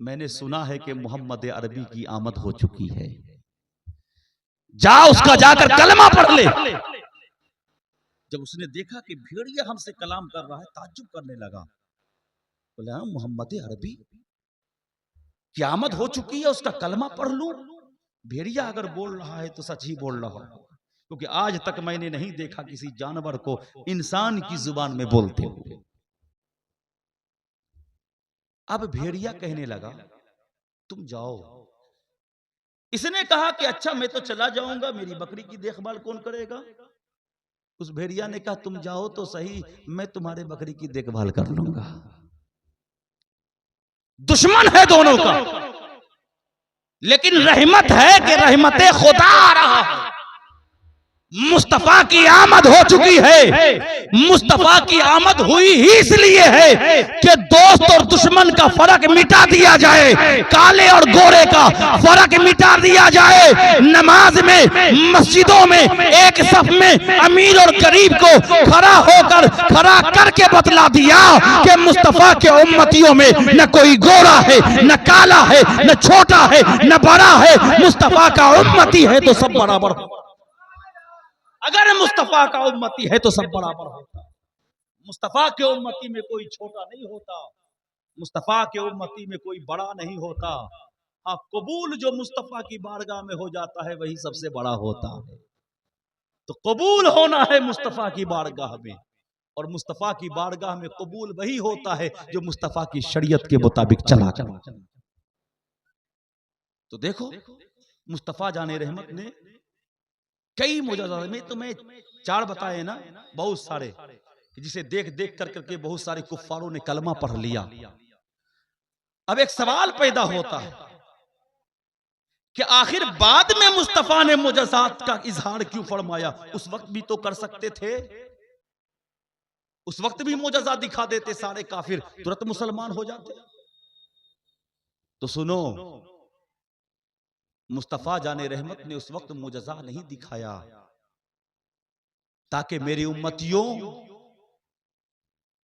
मैंने सुना है कि मोहम्मद अरबी की आमद हो चुकी है, जा उसका जाकर कलमा पढ़ ले। जब उसने देखा कि भेड़िया हमसे कलाम कर रहा है, ताज्जुब करने लगा, बोला मोहम्मद अरबी की आमद हो चुकी है, उसका कलमा पढ़ लूं? भेड़िया अगर बोल रहा है तो सच ही बोल रहा है, क्योंकि आज तक मैंने नहीं देखा किसी जानवर को इंसान की जुबान में बोलते हुए। अब भेड़िया कहने लगा, तुम जाओ। इसने कहा कि अच्छा मैं तो चला जाऊंगा, मेरी बकरी की देखभाल कौन करेगा? उस भेड़िया ने कहा, तुम जाओ तो सही, मैं तुम्हारे बकरी की देखभाल कर लूंगा। दुश्मन है दोनों का, लेकिन रहमत है कि रहमते खुदा आ रहा है। मुस्तफा की आमद हो चुकी है। मुस्तफा की आमद हुई ही इसलिए है कि दोस्त और दुश्मन का फर्क मिटा दिया जाए, काले और गोरे का फर्क मिटा दिया जाए। नमाज में, मस्जिदों में एक सफ में अमीर और गरीब को खड़ा करके बतला दिया कि मुस्तफा के उम्मतियों में न कोई गोरा है, न काला है, न छोटा है, न बड़ा है। मुस्तफा का उम्मती है तो सब बराबर हो। अगर मुस्तफा का उम्मती है तो सब बराबर होता। मुस्तफा के उम्मती में कोई छोटा नहीं होता, मुस्तफा के उम्मती में कोई बड़ा नहीं होता। हाँ, कबूल जो मुस्तफा की बारगाह में हो जाता है वही सबसे बड़ा होता है। तो कबूल होना है मुस्तफा की बारगाह में, और मुस्तफा की बारगाह में कबूल वही होता है जो मुस्तफा की शरीयत के मुताबिक चला। तो देखो, मुस्तफा जाने रहमत ने कई मोजज़ात में, तो मैं 4 बताए ना, बहुत सारे, जिसे देख देख कर करके बहुत सारे कुफ्फारों ने कलमा पढ़ लिया। अब एक सवाल पैदा होता है कि आखिर बाद में मुस्तफा ने मोजज़ात का इजहार क्यों फरमाया? उस वक्त भी तो कर सकते थे, उस वक्त भी मोजज़ा दिखा देते, सारे काफिर तुरंत मुसलमान हो जाते। तो सुनो, मुस्तफा जाने रहमत ने उस वक्त मुजज़ा नहीं दिखाया ताकि मेरी उम्मतियों,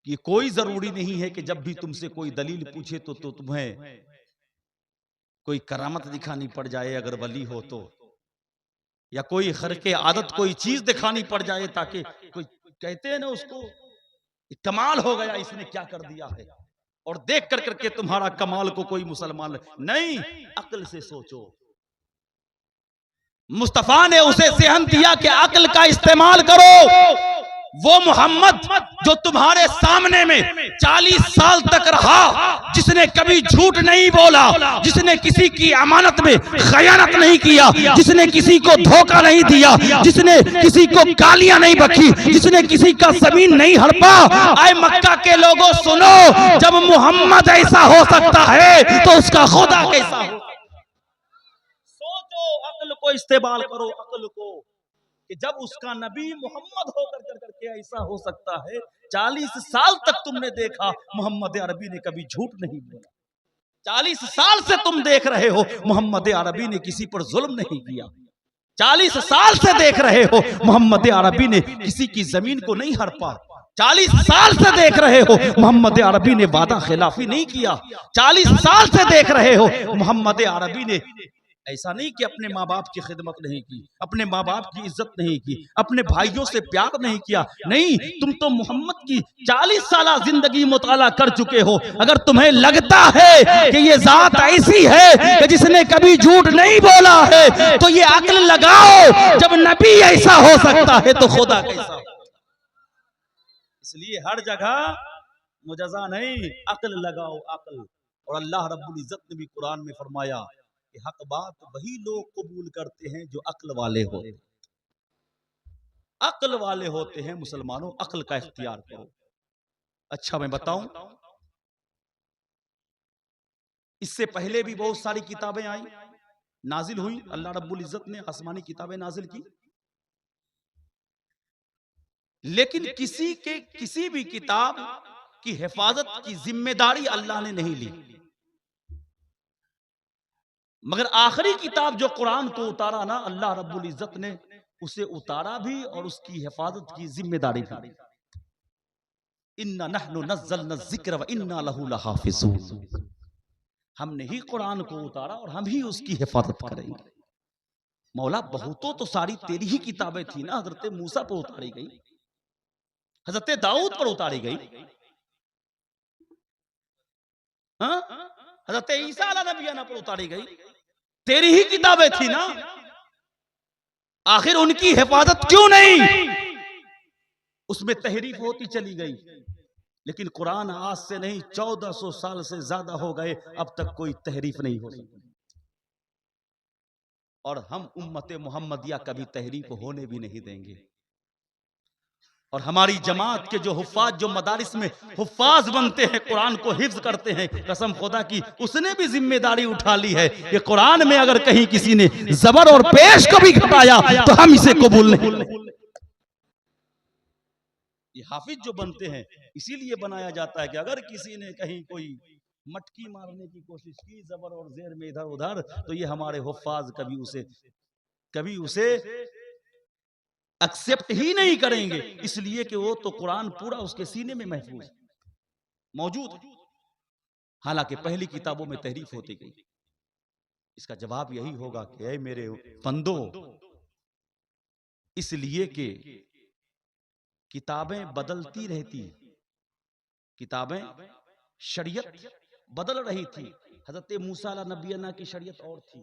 ये कोई जरूरी नहीं है कि जब भी तुमसे कोई दलील पूछे तो तुम्हें कोई करामत दिखानी पड़ जाए अगर वली हो तो, या कोई खर्के आदत कोई चीज दिखानी पड़ जाए ताकि कोई कहते हैं ना उसको कमाल हो गया, इसने क्या कर दिया है, और देख कर करके तुम्हारा कमाल को कोई मुसलमान नहीं। अक्ल से सोचो, मुस्तफा ने उसे सेहन दिया कि अक्ल का इस्तेमाल करो। वो मोहम्मद जो तुम्हारे सामने में 40 साल तक रहा, जिसने कभी झूठ नहीं बोला, जिसने किसी की अमानत में खयानत नहीं किया, जिसने किसी को धोखा नहीं दिया, जिसने किसी को गालियां नहीं बकी, जिसने किसी का जमीन नहीं हड़पा। आए मक्का के लोगों सुनो, जब मोहम्मद ऐसा हो सकता है तो उसका खुदा कैसा हो? अक्ल को इस्तेमाल करो, अक्ल को, कि जब उसका नबी मोहम्मद होकर करके ऐसा हो सकता है। 40 साल तक तुमने देखा मोहम्मद अरबी ने कभी झूठ नहीं बोला, 40 साल से तुम देख रहे हो मोहम्मद अरबी ने किसी पर जुल्म नहीं किया, 40 साल से देख रहे हो मोहम्मद अरबी ने किसी की जमीन को नहीं हड़पा, 40 साल से देख रहे हो मोहम्मद अरबी ने वादा खिलाफी नहीं किया, 40 साल से देख रहे हो मोहम्मद अरबी ने ऐसा नहीं कि अपने माँ बाप की खिदमत नहीं की, अपने माँ बाप की इज्जत नहीं की, अपने भाइयों से प्यार नहीं किया। नहीं, तुम तो मोहम्मद की 40 साल जिंदगी मुताला कर चुके हो। अगर तुम्हें लगता है कि ये जात ऐसी है कि जिसने कभी झूठ नहीं बोला है तो ये अक्ल लगाओ, जब नबी ऐसा हो सकता है तो खुदा कैसा? इसलिए हर जगह मुजज़ा नहीं, अक्ल लगाओ, अक्ल। और अल्लाह रब्बुल इज्जत ने भी कुरान में फरमाया कि हक बात वही लोग कबूल करते हैं जो अक्ल वाले होते हैं। अक्ल वाले होते हैं मुसलमानों, अक्ल का इख्तियार करो। अच्छा मैं बताऊं, इससे पहले भी बहुत सारी किताबें आई, नाजिल हुई, अल्लाह रब्बुल इज्जत ने आसमानी किताबें नाजिल की, लेकिन किसी भी किताब की हिफाजत की जिम्मेदारी अल्लाह ने नहीं ली। मगर आखिरी किताब जो कुरान को उतारा ना, अल्लाह रब्बुल इज्जत ने उसे उतारा भी और उसकी हिफाजत की जिम्मेदारी भी। इन्ना नहनु नज़्ज़लना ज़िक्र व इन्ना लहू लहाफ़िज़ून। हमने ही कुरान को उतारा और हम ही उसकी हिफाजत करेंगे। मौला, बहुतों तो सारी तेरी ही किताबें थी ना, हजरत मूसा पर उतारी गई, हजरत दाऊद पर उतारी गई, हाँ, हजरत ईसा अलैहिस्सलाम पर उतारी गई, तेरी ही किताबें थी ना, आखिर उनकी हिफाजत क्यों नहीं? उसमें तहरीफ होती चली गई, लेकिन कुरान आज से नहीं 1400 साल से ज्यादा हो गए, अब तक कोई तहरीफ नहीं हो सकी। और हम उम्मत मोहम्मदिया कभी तहरीफ होने भी नहीं देंगे। और हमारी जमात के जो हुफ्फाज, जो मदारिस में हुफ्फाज बनते हैं, कुरान को हिफ्ज करते हैं, कसम खुदा की उसने भी जिम्मेदारी उठा ली है कि कुरान में अगर कहीं किसी ने जबर और पेश को भी घटाया तो हम इसे कबूल नहीं। ये हाफिज जो बनते हैं इसीलिए बनाया जाता है कि अगर किसी ने कहीं कोई मटकी मारने की कोशिश की जबर और जेर में इधर उधर, तो ये हमारे हुफ्फाज कभी उसे एक्सेप्ट ही नहीं करेंगे, इसलिए कि वो तो कुरान पूरा उसके सीने में महफूज मौजूद है। हालांकि पहली किताबों में तहरीफ होती गई। इसका जवाब यही होगा कि ऐ मेरे बंदो, इसलिए कि किताबें बदलती रहती, किताबें शरीयत बदल रही थी। हजरत मूसा नबी की शरीयत और थी,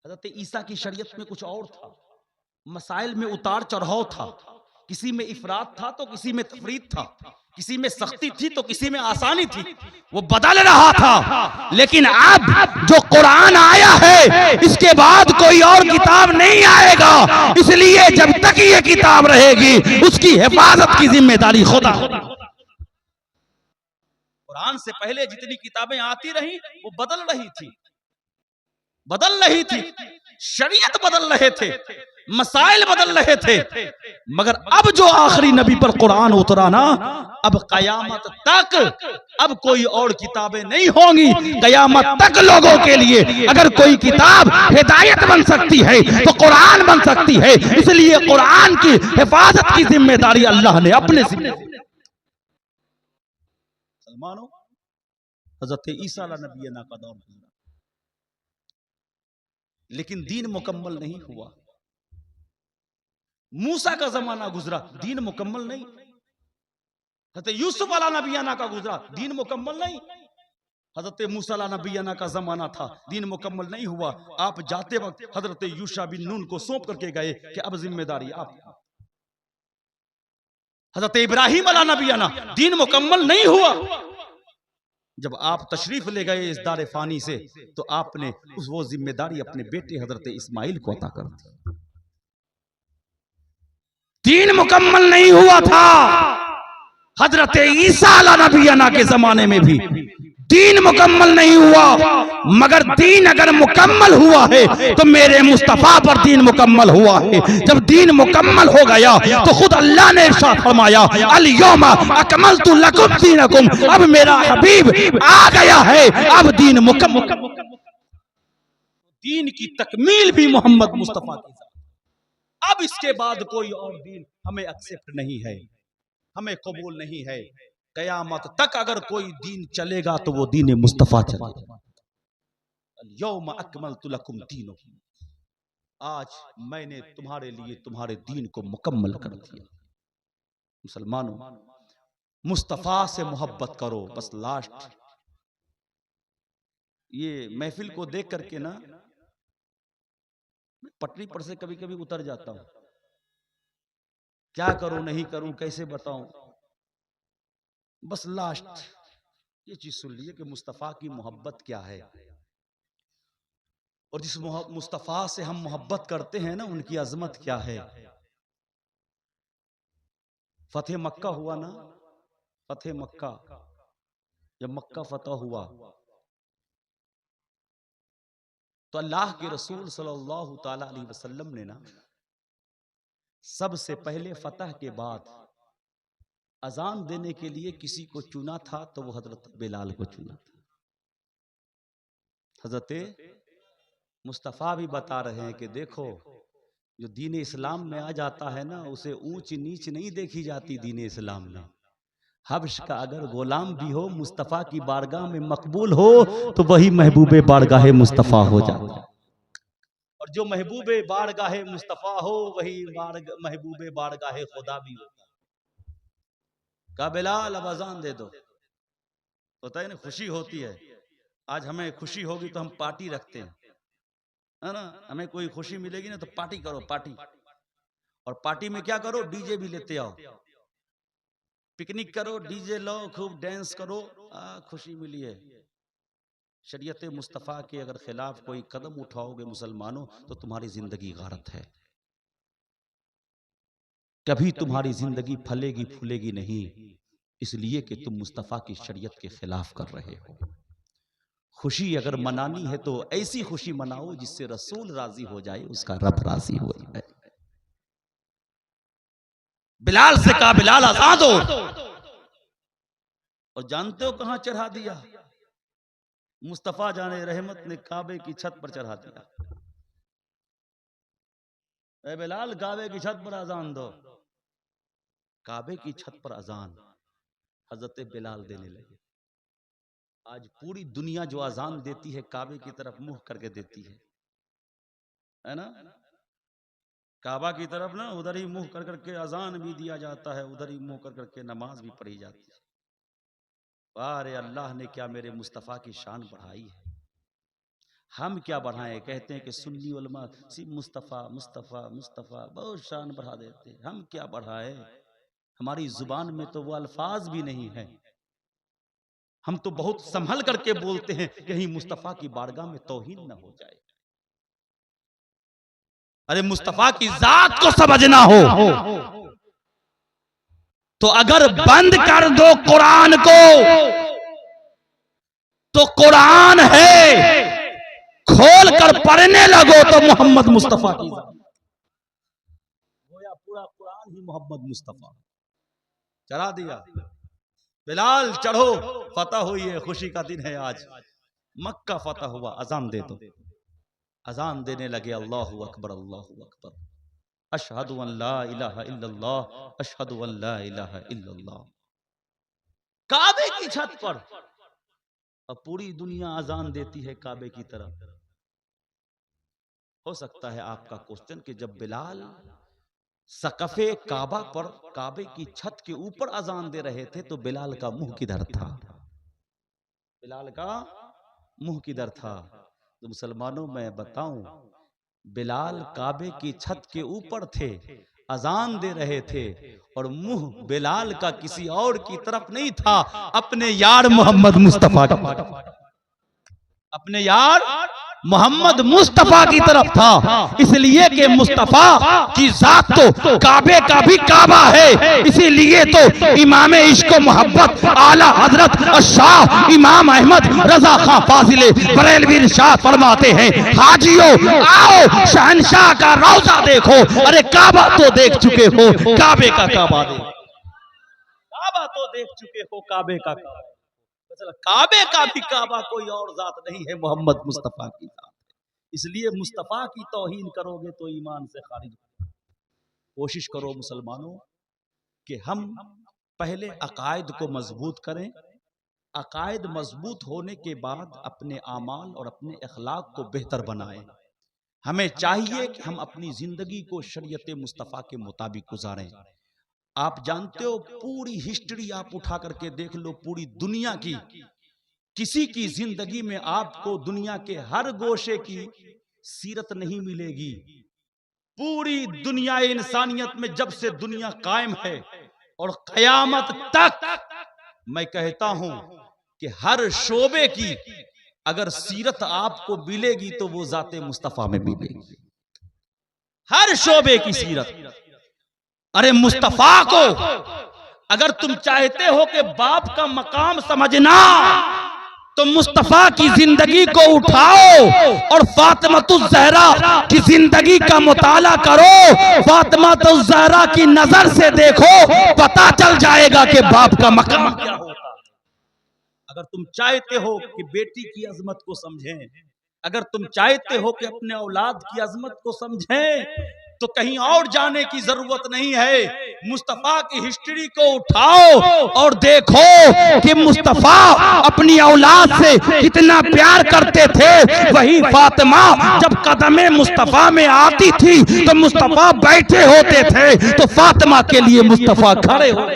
हजरत ईसा की शरीयत में कुछ और था, मसाइल में उतार चढ़ाव था, किसी में इफरात था तो किसी में तफरीत था, किसी में सख्ती थी तो किसी में आसानी थी, वो बदल रहा था। लेकिन अब जो कुरान आया है इसके बाद कोई और किताब नहीं आएगा, इसलिए जब तक ये किताब रहेगी उसकी हिफाजत की जिम्मेदारी खुदा। कुरान से पहले जितनी किताबें आती रही वो बदल रही थी, शरीयत बदल रहे थे, मसाइल बदल रहे थे। मगर अब जो आखिरी नबी पर कुरान उतरा ना, अब कयामत तक अब कोई और किताबें नहीं होंगी। कयामत तक लोगों के लिए अगर कोई किताब हिदायत बन सकती है तो कुरान बन सकती है, इसलिए कुरान की हिफाजत की जिम्मेदारी अल्लाह ने अपने मुसलमानों, हजरत ईसा नबी का दौर गुजरा, लेकिन दीन मुकम्मल नहीं हुआ। मूसा का जमाना गुजरा, दीन मुकम्मल नहीं। हजरत यूसुफ अला नबियाना का गुजरा, दीन मुकम्मल नहीं। हजरत मूसा अला नबियाना का जमाना था, दीन मुकम्मल नहीं हुआ। आप जाते वक्त हजरत यूशा बिन नून को सौंप करके गए कि अब जिम्मेदारी आप। हजरत इब्राहिम अला नबियाना, दीन मुकम्मल नहीं हुआ। जब आप तशरीफ ले गए इस दारे फानी से, तो आपने वो जिम्मेदारी अपने बेटे हजरत इस्माइल को अता कर दी। दीन मुकम्मल नहीं हुआ था। हजरत ईसा अलैहिस्सलाम के जमाने में भी दीन मुकम्मल नहीं हुआ, मगर दीन अगर मुकम्मल हुआ है तो मेरे मुस्तफा पर दीन मुकम्मल हुआ है। जब दीन मुकम्मल हो गया तो खुद अल्लाह ने इरशाद फरमाया, अल यौमा अकमलतु लकुम दीनकुम, अब मेरा हबीब आ गया है, अब दीन मुकम्मल। दीन की तकमील भी मोहम्मद मुस्तफा की। अब इसके बाद कोई और दीन हमें एक्सेप्ट नहीं है, हमें कबूल नहीं है। कयामत तक अगर कोई दीन चलेगा तो वो दीन मुस्तफा चलेगा। यौम अकमलतु लकुम दीनकुम, आज मैंने तुम्हारे लिए तुम्हारे दीन को मुकम्मल कर दिया। मुसलमानों, मुस्तफा से मोहब्बत करो। बस लास्ट, ये महफिल को देख करके ना पटरी पर से कभी कभी उतर जाता हूं, क्या करूं नहीं करूं कैसे बताऊं। बस लास्ट ये चीज सुन लीजिए कि मुस्तफा की मोहब्बत क्या है, और जिस मुस्तफा से हम मोहब्बत करते हैं ना उनकी अजमत क्या है। फतेह मक्का हुआ ना, फतेह मक्का, जब मक्का फतह हुआ तो अल्लाह के रसूल सल्लल्लाहु ताला अलैहि वसल्लम ने ना सबसे पहले फतह के बाद अजान देने के लिए किसी को चुना था, तो वो हजरत बिलाल को चुना था। हजरत मुस्तफ़ा भी बता रहे हैं कि देखो, जो दीन इस्लाम में आ जाता है ना, उसे ऊंच नीच नहीं देखी जाती दीन इस्लाम में। हब्श का अगर गुलाम भी हो, मुस्तफ़ा की बारगाह में मकबूल हो, तो वही महबूबे बारगाह मुस्तफ़ा हो जाता है। और जो महबूबे बारगाह मुस्तफ़ा हो, वही महबूबे बारगाह खुदा भी होता है। का बिलाल अब अजान दे दो। होता है ना, खुशी होती है। आज हमें खुशी होगी तो हम पार्टी रखते हैं, है ना। हमें कोई खुशी मिलेगी ना तो पार्टी करो, पार्टी। और पार्टी में क्या करो, डीजे भी लेते आओ, पिकनिक करो, डीजे लो, खूब डांस करो, खुशी मिली है। शरीयत मुस्तफ़ा के अगर खिलाफ कोई कदम उठाओगे मुसलमानों, तो तुम्हारी जिंदगी गारत है। कभी तुम्हारी जिंदगी फलेगी फूलेगी नहीं, इसलिए कि तुम मुस्तफ़ा की शरीयत के खिलाफ कर रहे हो। खुशी अगर मनानी है तो ऐसी खुशी मनाओ जिससे रसूल राजी हो जाए, उसका रब राजी हो जाए। बिलाल से कहा, बिलाल आजाद हो। और जानते हो कहां चढ़ा दिया? मुस्तफ़ा जाने रहमत ने काबे की छत पर चढ़ा दिया। ए बिलाल, काबे की छत पर अजान दो। काबे की छत पर अजान हजरत बिलाल देने लगे। आज पूरी दुनिया जो अजान देती है, काबे की तरफ मुंह करके देती है ना। काबा की तरफ ना, उधर ही मुंह कर करके अजान भी दिया जाता है, उधर ही मुंह कर करके नमाज भी पढ़ी जाती है। अरे अल्लाह ने क्या मेरे मुस्तफ़ा की शान बढ़ाई है। हम क्या बढ़ाएं? कहते हैं कि सुन्नी उलमा सिर्फ मुस्तफ़ा मुस्तफ़ा मुस्तफ़ा बहुत शान बढ़ा देते हैं। हम क्या बढ़ाए? हमारी जुबान में तो वो अल्फाज भी नहीं है। हम तो बहुत संभल करके बोलते हैं, कहीं मुस्तफ़ा की बारगाह में तौहीन न हो जाए। अरे मुस्तफ़ा की जात को समझना हो तो अगर बंद कर दो कुरान को, तो कुरान है, खोल कर पढ़ने लगो तो मोहम्मद मुस्तफ़ा की जात। गोया पूरा कुरान ही मोहम्मद मुस्तफ़ा। चढ़ा दिया। बिलाल चढ़ो, फतह हुई है, खुशी का दिन है आज। मक्का फतह हुआ, अजान दे दो। अजान देने लगे, अल्लाहु अकबर अल्लाहु अकबर, अशहदु अन ला इलाहा इल्लल्लाह, अशहदु अन ला इलाहा इल्लल्लाह। काबे की छत पर अब पूरी दुनिया अजान देती है काबे की तरफ। हो सकता है आपका क्वेश्चन कि जब बिलाल सकफे काबा पर, काबे की छत के ऊपर अजान दे रहे थे, तो बिलाल का मुंह किधर था? बिलाल का मुंह किधर था? तो मुसलमानों, मैं बताऊं, बिलाल काबे की छत के ऊपर थे, अजान दे रहे थे, और मुंह बिलाल का किसी और की तरफ नहीं था, अपने यार मोहम्मद मुस्तफा की तरफ, अपने यार मोहम्मद मुस्तफा की तरफ था। इसलिए कि मुस्तफा की जात तो काबे का भी काबा है। इसीलिए तो इमाम इश्क मोहब्बत आला हजरत शाह इमाम अहमद रजा खां फाजिले बरेलवी इरशाद फरमाते हैं, हाजियो आओ शहनशाह का रोजा देखो। अरे काबा तो देख चुके हो, काबे का काबा देखो। काबा तो देख चुके हो, काबे का काबा। काबे का भी काबा कोई और जात नहीं है, मोहम्मद मुस्तफा की जात है। इसलिए मुस्तफा की तौहीन करोगे तो ईमान से खारिज। कोशिश करो मुसलमानों कि हम पहले अकायद को मजबूत करें। अकायद मजबूत होने के बाद अपने आमाल और अपने अखलाक को बेहतर बनाएं। हमें चाहिए कि हम अपनी जिंदगी को शरीयत मुस्तफा के मुताबिक गुजारें। आप जानते हो, पूरी हिस्ट्री आप उठा करके देख लो, पूरी दुनिया की, किसी की जिंदगी में आपको दुनिया के हर गोशे की सीरत नहीं मिलेगी। पूरी दुनिया इंसानियत में जब से दुनिया कायम है और कयामत तक, मैं कहता हूं कि हर शोबे की अगर सीरत आपको मिलेगी तो वो जाते मुस्तफा में मिलेगी। हर शोबे की सीरत। अरे मुस्तफा को अगर तुम चाहते हो कि बाप का मकाम समझना, तो मुस्तफा की जिंदगी को उठाओ और फातिमातुज़ ज़हरा की जिंदगी का मुताला करो। फातिमातुज़ ज़हरा की नजर से देखो, पता चल जाएगा कि बाप का मकाम क्या होता है। अगर तुम चाहते हो कि बेटी की अजमत को समझें, अगर तुम चाहते हो कि अपने औलाद की अजमत को समझें तो कहीं और जाने की जरूरत नहीं है। मुस्तफा की हिस्ट्री को उठाओ और देखो कि मुस्तफा अपनी औलाद से कितना प्यार करते थे। वही फातिमा जब कदमे मुस्तफा में आती थी तो मुस्तफा बैठे होते थे तो फातिमा के लिए मुस्तफा खड़े हो।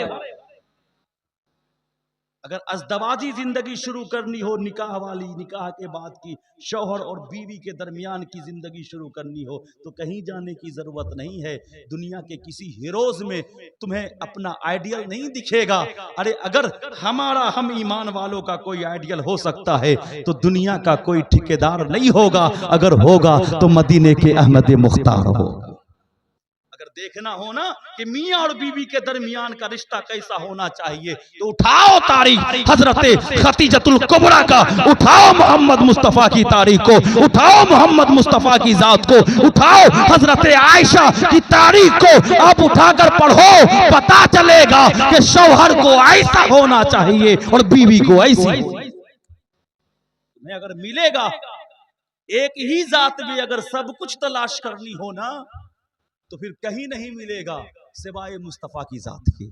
अगर अज़दवाजी जिंदगी शुरू करनी हो, निकाह वाली, निकाह के बाद की शौहर और बीवी के दरमियान की जिंदगी शुरू करनी हो तो कहीं जाने की जरूरत नहीं है। दुनिया के किसी हीरोज में तुम्हें अपना आइडियल नहीं दिखेगा। अरे अगर हम ईमान वालों का कोई आइडियल हो सकता है तो दुनिया का कोई ठेकेदार नहीं होगा। अगर होगा तो मदीने के अहमद मुख्तार होगा। देखना हो ना कि मियां और बीवी के दरमियान का रिश्ता कैसा होना चाहिए तो उठाओ तारीख हजरत खतीजतुल कुबरा का, उठाओ मोहम्मद मुस्तफा की तारीख को, उठाओ मोहम्मद मुस्तफा की जात को, उठाओ हजरत आयशा की तारीख को। आप उठाकर पढ़ो, पता चलेगा कि शौहर को ऐसा होना चाहिए और बीवी को ऐसी। तुम्हें अगर मिलेगा एक ही जात में अगर सब कुछ तलाश करनी हो ना तो फिर कहीं नहीं मिलेगा सिवाय मुस्तफा की जात के।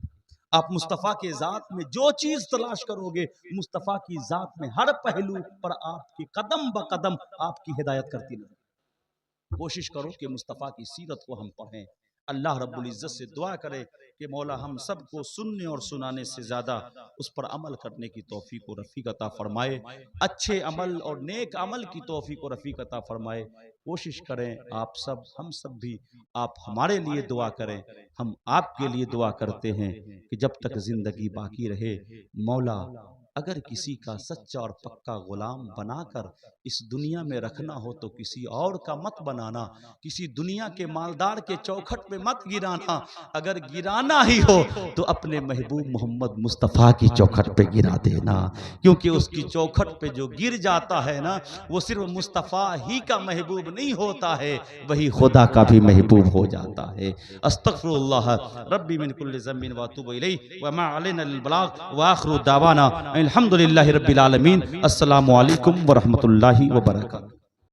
आप मुस्तफा के जात में जो चीज तलाश करोगे मुस्तफा की जात में हर पहलू पर आपकी कदम ब कदम आपकी हिदायत करती रहेगी। कोशिश करो कि मुस्तफा की सीरत को हम पढ़ें। अल्लाह रब्बुल इज्जत से दुआ करे कि मौला हम सबको सुनने और सुनाने से ज्यादा उस पर अमल करने की तौफीक और रफ़ीक अता फरमाए। अच्छे अमल और नेक अमल की तौफीक और रफ़ीक अता फरमाए। कोशिश करें आप सब, हम सब भी, आप हमारे लिए दुआ करें, हम आपके लिए दुआ करते हैं कि जब तक जिंदगी बाकी रहे मौला अगर किसी का सच्चा और पक्का गुलाम बनाकर इस दुनिया में रखना हो तो किसी और का मत बनाना, किसी दुनिया के मालदार के चौखट पे मत गिराना। अगर गिराना ही हो तो अपने महबूब मोहम्मद मुस्तफ़ा की चौखट पे गिरा देना, क्योंकि उसकी चौखट पे जो गिर जाता है ना वो सिर्फ मुस्तफ़ा ही का महबूब नहीं होता है, वही खुदा का भी महबूब हो जाता है। अस्तगफिरुल्लाह रब्बी मिन कुल्लि ज़म्बिन व अतूबु इलैहि व मा अलैना अल बलाग व आखिरु दावाना अल्हम्दुलिल्लाहि रब्बिल आलमीन। अस्सलामु अलैकुम व रहमतुल्लाहि व बरकातुहू।